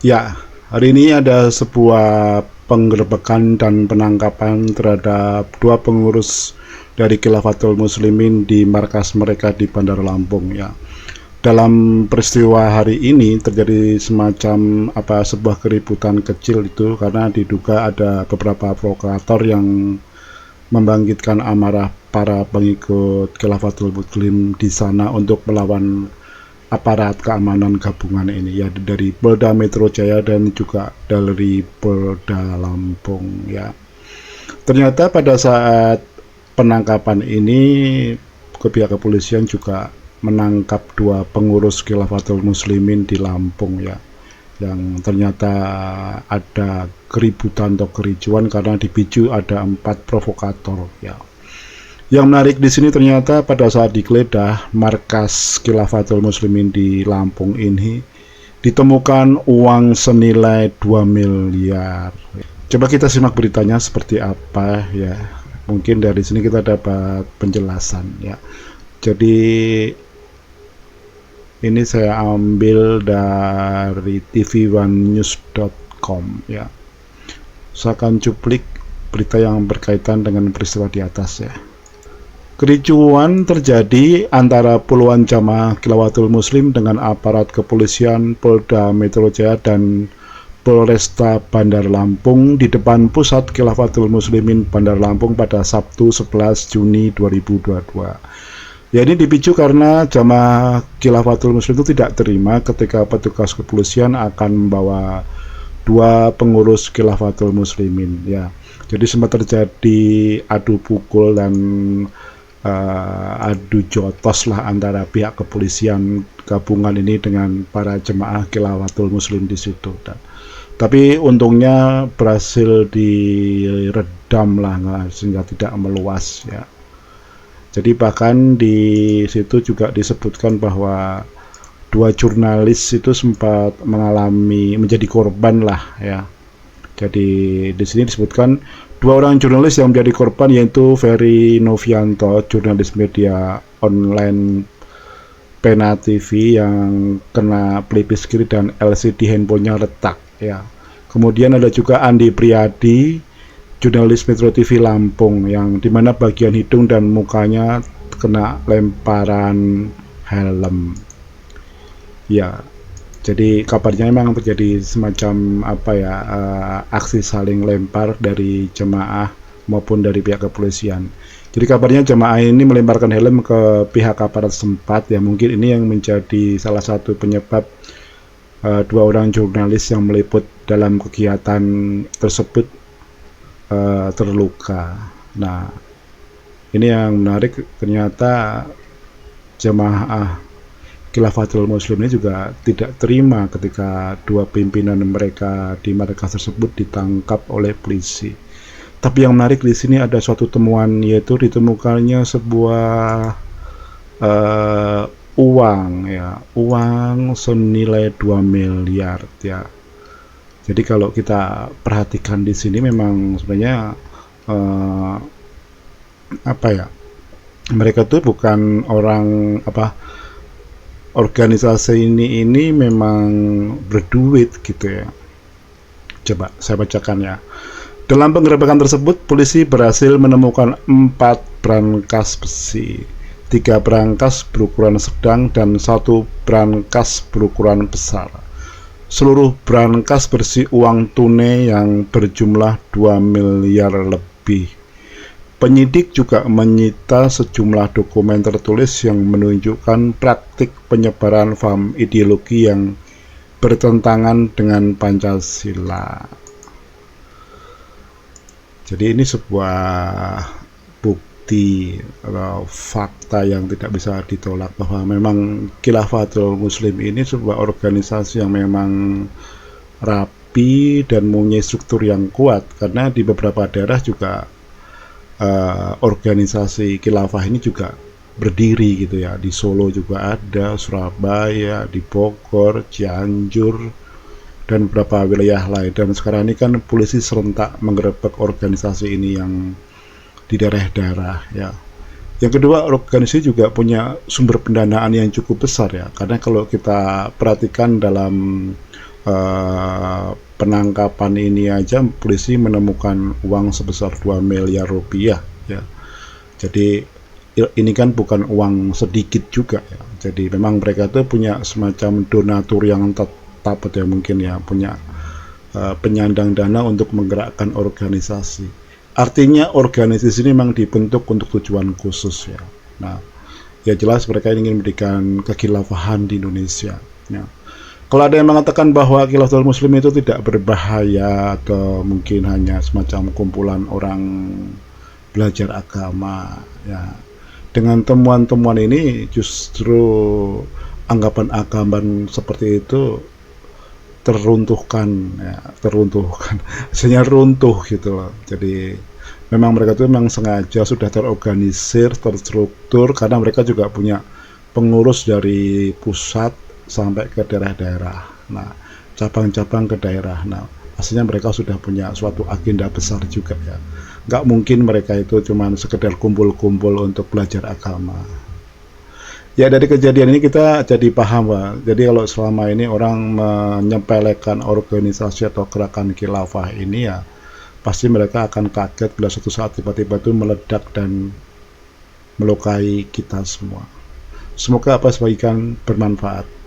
Ya, hari ini ada sebuah penggerebekan dan penangkapan terhadap dua pengurus dari Khilafatul Muslimin di markas mereka di Bandar Lampung ya. Dalam peristiwa hari ini terjadi semacam sebuah keributan kecil itu karena diduga ada beberapa provokator yang membangkitkan amarah para pengikut Khilafatul Muslim di sana untuk melawan aparat keamanan gabungan ini ya, dari Polda Metro Jaya dan juga dari Polda Lampung ya. Ternyata pada saat penangkapan ini pihak kepolisian juga menangkap dua pengurus Khilafatul Muslimin di Lampung ya, yang ternyata ada keributan atau kericuan karena dipicu ada 4 provokator ya. Yang menarik di sini ternyata pada saat digeledah markas Khilafatul Muslimin di Lampung ini ditemukan uang senilai 2 miliar. Coba kita simak beritanya seperti apa ya. Mungkin dari sini kita dapat penjelasan ya. Jadi ini saya ambil dari tv1news.com ya. Saya akan cuplik berita yang berkaitan dengan peristiwa di atas ya. Kericuan terjadi antara puluhan jamaah Khilafatul Muslim dengan aparat kepolisian Polda Metro Jaya dan Polresta Bandar Lampung di depan Pusat Khilafatul Muslimin Bandar Lampung pada Sabtu 11 Juni 2022. Ya, ini dipicu karena jamaah Khilafatul Muslim itu tidak terima ketika petugas kepolisian akan membawa dua pengurus Khilafatul Muslimin ya. Jadi sempat terjadi adu pukul dan adu jotos lah antara pihak kepolisian gabungan ini dengan para jemaah Khilafatul Muslim di situ. Tapi untungnya berhasil diredam lah sehingga tidak meluas ya. Jadi bahkan di situ juga disebutkan bahwa dua jurnalis itu sempat menjadi korban lah ya. Jadi di sini disebutkan dua orang jurnalis yang menjadi korban yaitu Ferry Novianto, jurnalis media online Pena TV yang kena pelipis kiri dan LCD handphonenya retak ya. Kemudian ada juga Andi Priadi, jurnalis Metro TV Lampung, yang dimana bagian hidung dan mukanya kena lemparan helm ya. Jadi kabarnya memang terjadi semacam aksi saling lempar dari jemaah maupun dari pihak kepolisian. Jadi kabarnya jemaah ini melemparkan helm ke pihak aparat setempat ya. Mungkin ini yang menjadi salah satu penyebab dua orang jurnalis yang meliput dalam kegiatan tersebut terluka. Nah, ini yang menarik, ternyata jemaah Khilafatul Muslim ini juga tidak terima ketika dua pimpinan mereka di markas tersebut ditangkap oleh polisi. Tapi yang menarik di sini ada suatu temuan, yaitu ditemukannya sebuah uang senilai 2 miliar ya. Jadi kalau kita perhatikan di sini memang sebenarnya mereka tuh bukan orang organisasi ini memang berduit gitu ya. Coba saya bacakan ya. Dalam penggerebekan tersebut, polisi berhasil menemukan 4 brankas besi, 3 brankas berukuran sedang dan 1 brankas berukuran besar. Seluruh brankas berisi uang tunai yang berjumlah 2 miliar lebih. Penyidik juga menyita sejumlah dokumen tertulis yang menunjukkan praktik penyebaran paham ideologi yang bertentangan dengan Pancasila. Jadi ini sebuah bukti atau fakta yang tidak bisa ditolak bahwa memang Khilafatul Muslim ini sebuah organisasi yang memang rapi dan mempunyai struktur yang kuat, karena di beberapa daerah juga organisasi khilafah ini juga berdiri gitu ya. Di Solo juga ada, Surabaya, di Bogor, Cianjur, dan beberapa wilayah lain. Dan sekarang ini kan polisi serentak menggerebek organisasi ini yang di daerah-daerah ya. Yang kedua, organisasi juga punya sumber pendanaan yang cukup besar ya, karena kalau kita perhatikan dalam penangkapan ini aja polisi menemukan uang sebesar 2 miliar rupiah ya. Jadi ini kan bukan uang sedikit juga ya. Jadi memang mereka itu punya semacam donatur yang tetap ya, mungkin ya, punya penyandang dana untuk menggerakkan organisasi. Artinya organisasi ini memang dibentuk untuk tujuan khusus ya. Nah, ya jelas mereka ingin memberikan kekhilafahan di Indonesia ya. Kalau ada yang mengatakan bahwa Khilafatul Muslim itu tidak berbahaya atau mungkin hanya semacam kumpulan orang belajar agama ya, dengan temuan-temuan ini justru anggapan seperti itu teruntuhkan ya, hasilnya runtuh gitu loh. Jadi memang mereka itu memang sengaja sudah terorganisir, terstruktur, karena mereka juga punya pengurus dari pusat sampai ke daerah-daerah. Nah, cabang-cabang ke daerah. Nah, pastinya mereka sudah punya suatu agenda besar juga ya. Nggak mungkin mereka itu cuma sekedar kumpul-kumpul untuk belajar agama. Ya, dari kejadian ini kita jadi paham, Pak. Jadi kalau selama ini orang menyepelekan organisasi atau gerakan khilafah ini ya, pasti mereka akan kaget bila suatu saat tiba-tiba itu meledak dan melukai kita semua. Semoga apa sebagian bermanfaat.